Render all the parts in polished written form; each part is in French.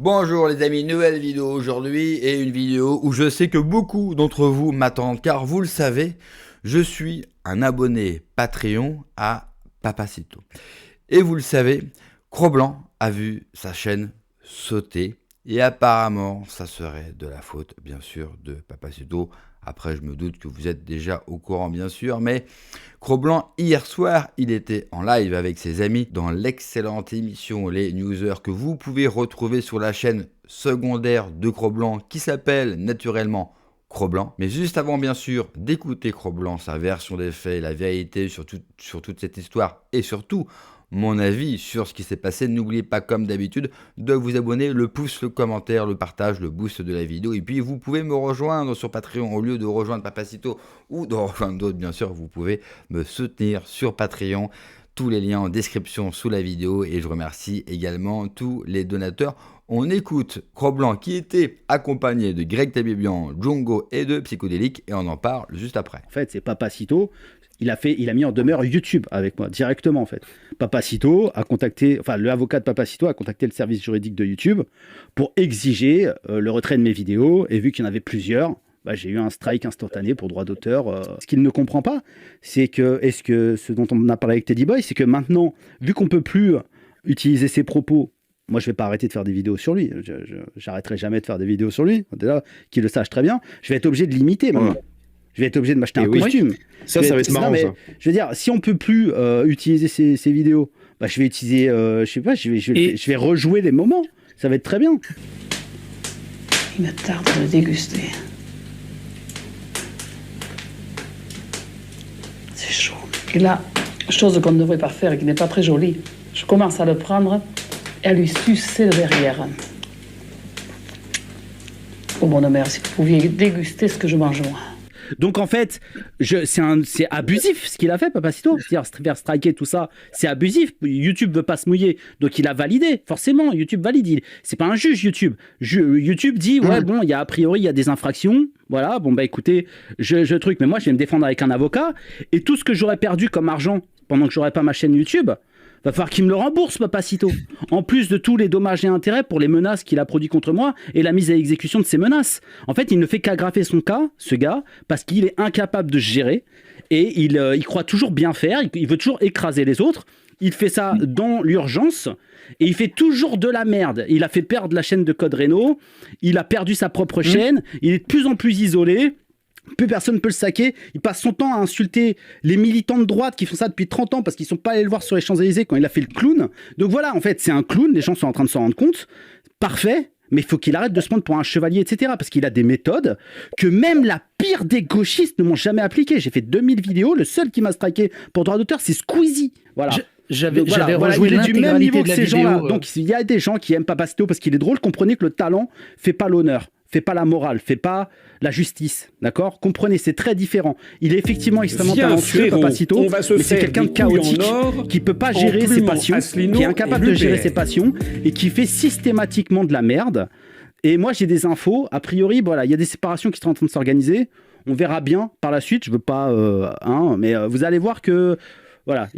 Bonjour les amis, nouvelle vidéo aujourd'hui et une vidéo où je sais que beaucoup d'entre vous m'attendent car vous le savez, je suis un abonné Patreon à Papacito. Et vous le savez, Cro-Blanc a vu sa chaîne sauter et apparemment ça serait de la faute bien sûr de Papacito. Après je me doute que vous êtes déjà au courant bien sûr, mais Cro-Blanc hier soir il était en live avec ses amis dans l'excellente émission Les Newsers que vous pouvez retrouver sur la chaîne secondaire de Cro-Blanc qui s'appelle naturellement Cro-Blanc. Mais juste avant bien sûr d'écouter Cro-Blanc, sa version des faits, la vérité sur toute cette histoire et surtout mon avis sur ce qui s'est passé, n'oubliez pas comme d'habitude de vous abonner, le pouce, le commentaire, le partage, le boost de la vidéo. Et puis vous pouvez me rejoindre sur Patreon au lieu de rejoindre Papacito ou de rejoindre d'autres bien sûr. Vous pouvez me soutenir sur Patreon. Tous les liens en description sous la vidéo et je remercie également tous les donateurs. On écoute Cro-Blanc qui était accompagné de Greg Tabibian, Djongo et de Psychodélique et on en parle juste après. En fait, c'est Papacito. Il a mis en demeure YouTube avec moi directement en fait. Papacito a contacté, enfin l'avocat de Papacito a contacté le service juridique de YouTube pour exiger le retrait de mes vidéos et vu qu'il y en avait plusieurs, j'ai eu un strike instantané pour droit d'auteur. Ce qu'il ne comprend pas, c'est que, ce dont on a parlé avec Teddy Boy, c'est que maintenant, vu qu'on peut plus utiliser ses propos, moi je vais pas arrêter de faire des vidéos sur lui. J'arrêterai jamais de faire des vidéos sur lui. Déjà, qu'il le sache très bien. Je vais être obligé de l'imiter maintenant. Je vais être obligé de m'acheter un costume. Ça va être marrant. Ça. Je veux dire, si on peut plus utiliser ces vidéos, je vais utiliser, je sais pas, je vais rejouer les moments. Ça va être très bien. Il me tarde de le déguster. C'est chaud. Et là, chose qu'on ne devrait pas faire et qui n'est pas très jolie, je commence à le prendre et à lui sucer le derrière. Oh bonne mère, si vous pouviez déguster ce que je mange moi. Donc en fait, c'est abusif ce qu'il a fait, Papacito. C'est-à-dire faire striker tout ça, c'est abusif. YouTube veut pas se mouiller, donc il a validé. Forcément, YouTube valide. C'est pas un juge YouTube. YouTube dit ouais bon, il y a a priori il y a des infractions. Voilà, bon écoutez, je truc, mais moi je vais me défendre avec un avocat et tout ce que j'aurais perdu comme argent pendant que j'aurais pas ma chaîne YouTube. Va falloir qu'il me le rembourse, Papacito. En plus de tous les dommages et intérêts pour les menaces qu'il a produits contre moi et la mise à exécution de ces menaces. En fait, il ne fait qu'aggraver son cas, ce gars, parce qu'il est incapable de se gérer et il croit toujours bien faire, il veut toujours écraser les autres. Il fait ça dans l'urgence et il fait toujours de la merde. Il a fait perdre la chaîne de Code Reno, il a perdu sa propre chaîne, il est de plus en plus isolé. Plus personne ne peut le saquer. Il passe son temps à insulter les militants de droite qui font ça depuis 30 ans parce qu'ils ne sont pas allés le voir sur les Champs-Élysées quand il a fait le clown. Donc voilà, en fait, c'est un clown. Les gens sont en train de s'en rendre compte. Parfait. Mais il faut qu'il arrête de se prendre pour un chevalier, etc. Parce qu'il a des méthodes que même la pire des gauchistes ne m'ont jamais appliquées. J'ai fait 2000 vidéos. Le seul qui m'a striké pour droit d'auteur, c'est Squeezie. Voilà. J'avais rejoué il est du même niveau que ces gens-là. vidéo. Donc il y a des gens qui aiment Papacito parce qu'il est drôle. Comprenez que le talent fait pas l'honneur, fait pas la morale, fait pas la justice, d'accord? Comprenez, c'est très différent. Il est effectivement extrêmement talentueux, Papacito, mais c'est quelqu'un de chaotique qui peut pas gérer ses passions, qui est incapable de gérer ses passions et qui fait systématiquement de la merde. Et moi, j'ai des infos. A priori, voilà, il y a des séparations qui sont en train de s'organiser. On verra bien par la suite. Je veux pas, mais vous allez voir que voilà,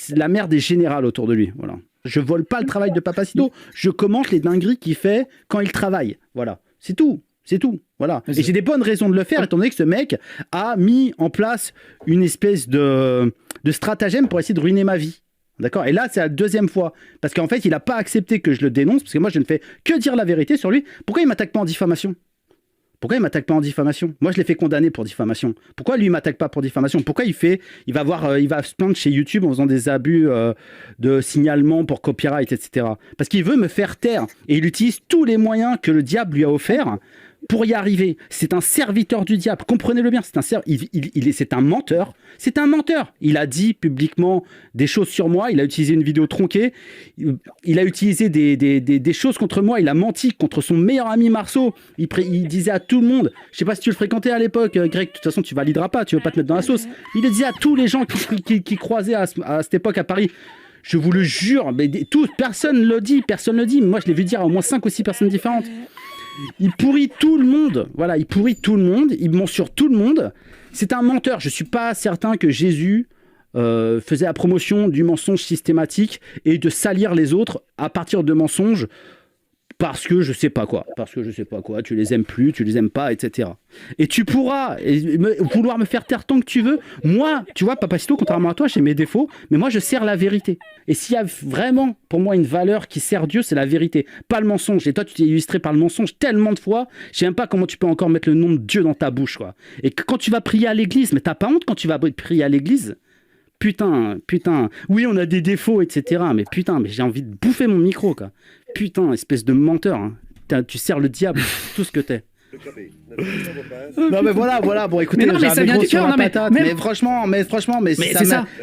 la merde est générale autour de lui. Voilà. Je vole pas le travail de Papacito. Je commente les dingueries qu'il fait quand il travaille. Voilà, c'est tout. C'est tout, voilà. Et j'ai des bonnes raisons de le faire, étant donné que ce mec a mis en place une espèce de stratagème pour essayer de ruiner ma vie. D'accord? Et là, c'est la deuxième fois. Parce qu'en fait, il n'a pas accepté que je le dénonce, parce que moi, je ne fais que dire la vérité sur lui. Pourquoi il ne m'attaque pas en diffamation? Pourquoi il ne m'attaque pas en diffamation? Moi, je l'ai fait condamner pour diffamation. Pourquoi lui, il ne m'attaque pas pour diffamation? Pourquoi il va se plaindre chez YouTube en faisant des abus de signalement pour copyright, etc. Parce qu'il veut me faire taire. Et il utilise tous les moyens que le diable lui a offerts pour y arriver. C'est un serviteur du diable. Comprenez-le bien, c'est un menteur. C'est un menteur. Il a dit publiquement des choses sur moi. Il a utilisé une vidéo tronquée. Il a utilisé des choses contre moi. Il a menti contre son meilleur ami Marceau. Il disait à tout le monde, je sais pas si tu le fréquentais à l'époque, Greg, de toute façon tu valideras pas, tu veux pas te mettre dans la sauce. Il le disait à tous les gens qui croisaient à cette époque à Paris. Je vous le jure, mais personne ne le dit. Moi, je l'ai vu dire à au moins 5 ou 6 personnes différentes. Il pourrit tout le monde. Voilà, il pourrit tout le monde. Il ment sur tout le monde. C'est un menteur. Je suis pas certain que Jésus faisait la promotion du mensonge systématique et de salir les autres à partir de mensonges parce que je sais pas quoi, tu les aimes plus, tu les aimes pas, etc. Et tu pourras vouloir me faire taire tant que tu veux. Moi, tu vois, Papacito, contrairement à toi, j'ai mes défauts, mais moi, je sers la vérité. Et s'il y a vraiment, pour moi, une valeur qui sert Dieu, c'est la vérité, pas le mensonge. Et toi, tu t'es illustré par le mensonge tellement de fois, je sais même pas comment tu peux encore mettre le nom de Dieu dans ta bouche, quoi. Et quand tu vas prier à l'église, mais t'as pas honte quand tu vas prier à l'église? Putain, oui, on a des défauts, etc. Mais putain, mais j'ai envie de bouffer mon micro, quoi. Putain, espèce de menteur. Hein. Tu sers le diable, tout ce que t'es. Non mais voilà, bon écoutez, mais non, mais ça vient du cœur, non, mais franchement,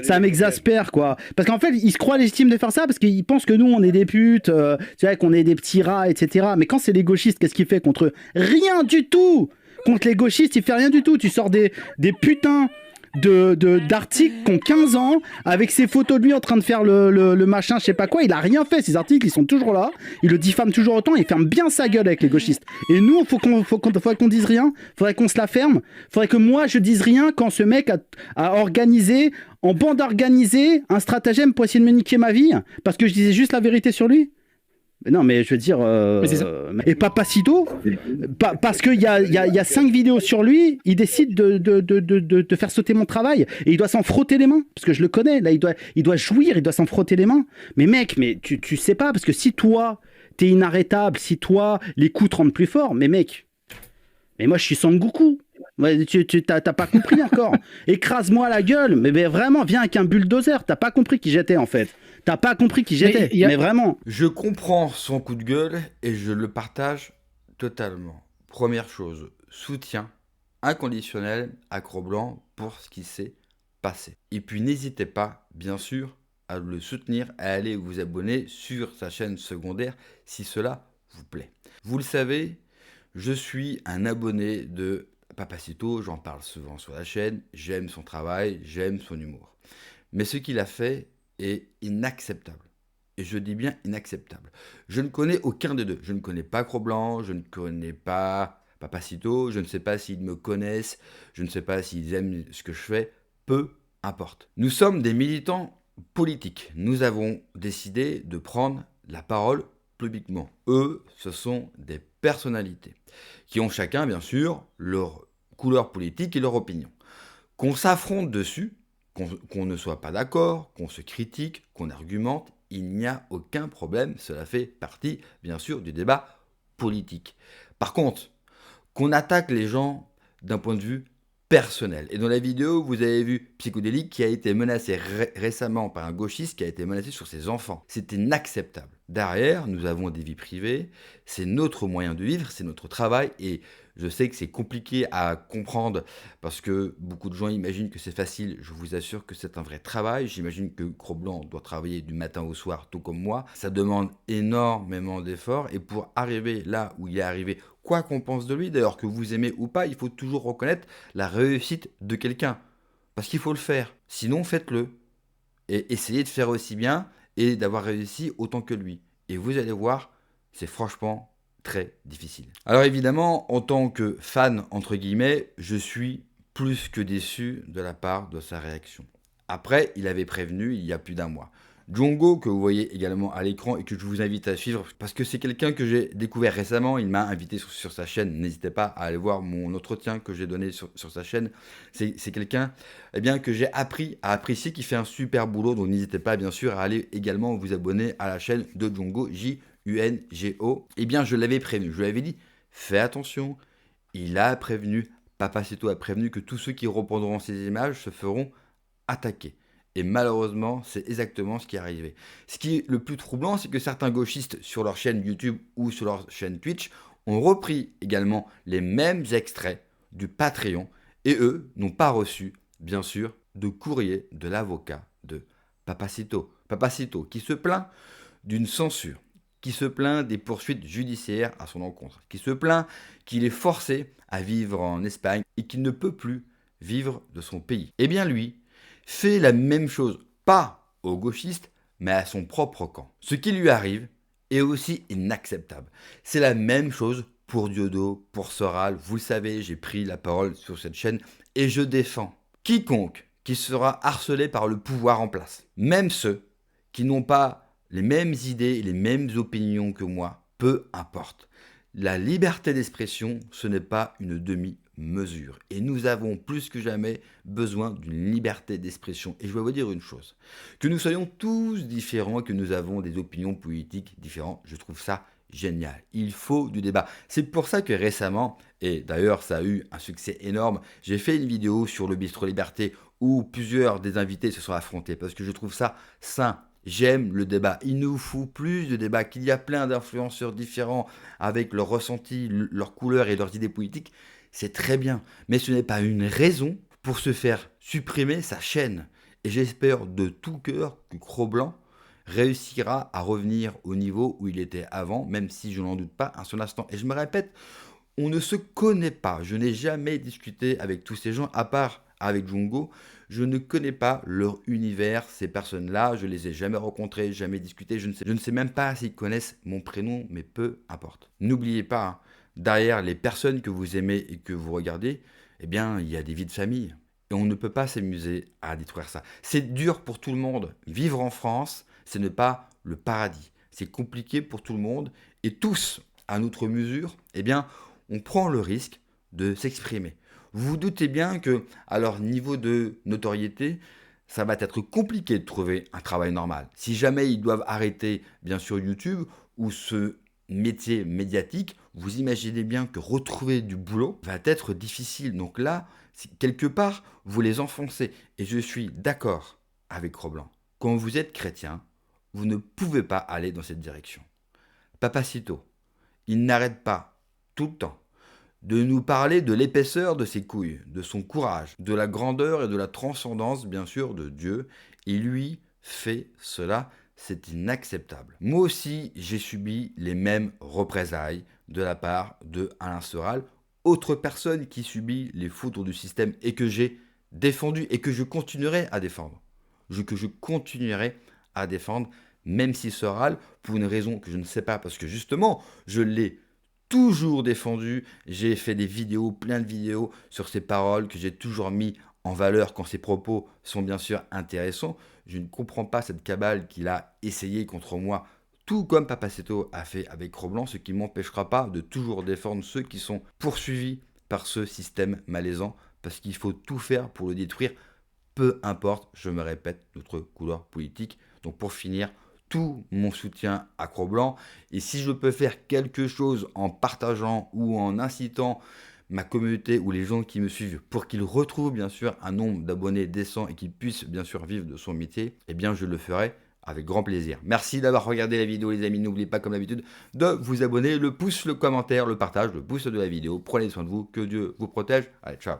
ça m'exaspère quoi. Parce qu'en fait, ils se croient légitimes de faire ça parce qu'ils pensent que nous on est des putes, tu vois, qu'on est des petits rats, etc. Mais quand c'est les gauchistes, qu'est-ce qu'il fait contre eux? Rien du tout. Contre les gauchistes, il fait rien du tout. Tu sors des putains d'articles qui ont 15 ans avec ses photos de lui en train de faire le machin, je sais pas quoi. Il a rien fait, ces articles, ils sont toujours là. Il le diffame toujours autant, il ferme bien sa gueule avec les gauchistes. Et nous, faudrait qu'on dise rien, faudrait qu'on se la ferme, faudrait que moi je dise rien quand ce mec a organisé, en bande organisée, un stratagème pour essayer de me niquer ma vie parce que je disais juste la vérité sur lui. Mais non, mais je veux dire... et Papacito, parce qu'il y a 5 vidéos sur lui, il décide de faire sauter mon travail. Et il doit s'en frotter les mains, parce que je le connais. Là, il doit jouir, il doit s'en frotter les mains. Mais mec, mais tu sais pas, parce que si toi, t'es inarrêtable, si toi, les coups te rendent plus fort, mais mec, mais moi, je suis Sangoku. Ouais, t'as pas compris encore. Écrase-moi la gueule, mais vraiment, viens avec un bulldozer. T'as pas compris qui j'étais, en fait. T'as pas compris qui j'étais, mais vraiment. Je comprends son coup de gueule et je le partage totalement. Première chose, soutien inconditionnel à Cro-Blanc pour ce qui s'est passé. Et puis n'hésitez pas, bien sûr, à le soutenir, à aller vous abonner sur sa chaîne secondaire si cela vous plaît. Vous le savez, je suis un abonné de Papacito, j'en parle souvent sur la chaîne, j'aime son travail, j'aime son humour. Mais ce qu'il a fait est inacceptable. Et je dis bien inacceptable. Je ne connais aucun des deux. Je ne connais pas Cro-Blanc, je ne connais pas Papacito, je ne sais pas s'ils me connaissent, je ne sais pas s'ils aiment ce que je fais, peu importe. Nous sommes des militants politiques. Nous avons décidé de prendre la parole publiquement. Eux, ce sont des personnalités qui ont chacun, bien sûr, leur couleur politique et leur opinion. Qu'on s'affronte dessus, qu'on ne soit pas d'accord, qu'on se critique, qu'on argumente, il n'y a aucun problème, cela fait partie, bien sûr, du débat politique. Par contre, qu'on attaque les gens d'un point de vue personnel. Et dans la vidéo, vous avez vu Psychodélique qui a été menacé récemment par un gauchiste qui a été menacé sur ses enfants. C'est inacceptable. Derrière, nous avons des vies privées, c'est notre moyen de vivre, c'est notre travail et je sais que c'est compliqué à comprendre parce que beaucoup de gens imaginent que c'est facile. Je vous assure que c'est un vrai travail. J'imagine que Cro-Blanc doit travailler du matin au soir, tout comme moi. Ça demande énormément d'efforts. Et pour arriver là où il est arrivé, quoi qu'on pense de lui, d'ailleurs que vous aimez ou pas, il faut toujours reconnaître la réussite de quelqu'un. Parce qu'il faut le faire. Sinon, faites-le. Et essayez de faire aussi bien et d'avoir réussi autant que lui. Et vous allez voir, c'est franchement très difficile. Alors évidemment, en tant que fan, entre guillemets, je suis plus que déçu de la part de sa réaction. Après, il avait prévenu il y a plus d'un mois. Djongo, que vous voyez également à l'écran et que je vous invite à suivre, parce que c'est quelqu'un que j'ai découvert récemment, il m'a invité sur sa chaîne, n'hésitez pas à aller voir mon entretien que j'ai donné sur sa chaîne, c'est quelqu'un que j'ai appris à apprécier, qui fait un super boulot, donc n'hésitez pas bien sûr à aller également vous abonner à la chaîne de Djongo, Jungo. Je l'avais prévenu, je lui avais dit, fais attention, il a prévenu, Papacito a prévenu que tous ceux qui reprendront ces images se feront attaquer. Et malheureusement, c'est exactement ce qui est arrivé. Ce qui est le plus troublant, c'est que certains gauchistes sur leur chaîne YouTube ou sur leur chaîne Twitch ont repris également les mêmes extraits du Patreon et eux n'ont pas reçu, bien sûr, de courrier de l'avocat de Papacito. Papacito qui se plaint d'une censure, qui se plaint des poursuites judiciaires à son encontre, qui se plaint qu'il est forcé à vivre en Espagne et qu'il ne peut plus vivre de son pays. Eh bien lui, fait la même chose, pas aux gauchistes, mais à son propre camp. Ce qui lui arrive est aussi inacceptable. C'est la même chose pour Diodo, pour Soral. Vous le savez, j'ai pris la parole sur cette chaîne et je défends quiconque qui sera harcelé par le pouvoir en place. Même ceux qui n'ont pas les mêmes idées et les mêmes opinions que moi, peu importe. La liberté d'expression, ce n'est pas une demi-mesure. Et nous avons plus que jamais besoin d'une liberté d'expression. Et je vais vous dire une chose, que nous soyons tous différents, que nous avons des opinions politiques différentes, je trouve ça génial. Il faut du débat. C'est pour ça que récemment, et d'ailleurs ça a eu un succès énorme, j'ai fait une vidéo sur le Bistrot Liberté où plusieurs des invités se sont affrontés parce que je trouve ça sain. J'aime le débat. Il nous faut plus de débat, qu'il y a plein d'influenceurs différents avec leurs ressentis, leurs couleurs et leurs idées politiques. C'est très bien, mais ce n'est pas une raison pour se faire supprimer sa chaîne. Et j'espère de tout cœur que Cro-Blanc réussira à revenir au niveau où il était avant, même si je n'en doute pas un seul instant. Et je me répète, on ne se connaît pas. Je n'ai jamais discuté avec tous ces gens, à part avec Jungo. Je ne connais pas leur univers, ces personnes-là. Je les ai jamais rencontrées, jamais discuté. Je ne sais même pas s'ils connaissent mon prénom, mais peu importe. N'oubliez pas, hein, derrière les personnes que vous aimez et que vous regardez, eh bien, il y a des vies de famille. Et on ne peut pas s'amuser à détruire ça. C'est dur pour tout le monde. Vivre en France, ce n'est pas le paradis. C'est compliqué pour tout le monde. Et tous, à notre mesure, eh bien, on prend le risque de s'exprimer. Vous vous doutez bien que, à leur niveau de notoriété, ça va être compliqué de trouver un travail normal. Si jamais ils doivent arrêter, bien sûr, YouTube ou ce métier médiatique, vous imaginez bien que retrouver du boulot va être difficile. Donc là, quelque part, vous les enfoncez. Et je suis d'accord avec Cro-Blanc. Quand vous êtes chrétien, vous ne pouvez pas aller dans cette direction. Papacito, il n'arrête pas, tout le temps, de nous parler de l'épaisseur de ses couilles, de son courage, de la grandeur et de la transcendance, bien sûr, de Dieu. Et lui fait cela, c'est inacceptable. Moi aussi, j'ai subi les mêmes représailles de la part de Alain Soral, autre personne qui subit les foudres du système et que j'ai défendu et que je continuerai à défendre. Que je continuerai à défendre, même si Soral, pour une raison que je ne sais pas, parce que justement, je l'ai toujours défendu, j'ai fait des vidéos, plein de vidéos sur ses paroles que j'ai toujours mis en valeur quand ses propos sont bien sûr intéressants. Je ne comprends pas cette cabale qu'il a essayé contre moi, tout comme Papacito a fait avec Cro-Blanc, ce qui ne m'empêchera pas de toujours défendre ceux qui sont poursuivis par ce système malaisant, parce qu'il faut tout faire pour le détruire, peu importe, je me répète, notre couleur politique. Donc pour finir, tout mon soutien à Cro-Blanc. Et si je peux faire quelque chose en partageant ou en incitant ma communauté ou les gens qui me suivent pour qu'ils retrouvent bien sûr un nombre d'abonnés décent et qu'ils puissent bien sûr vivre de son métier, eh bien je le ferai avec grand plaisir. Merci d'avoir regardé la vidéo les amis. N'oubliez pas comme d'habitude de vous abonner, le pouce, le commentaire, le partage, le pouce de la vidéo. Prenez soin de vous, que Dieu vous protège. Allez, ciao.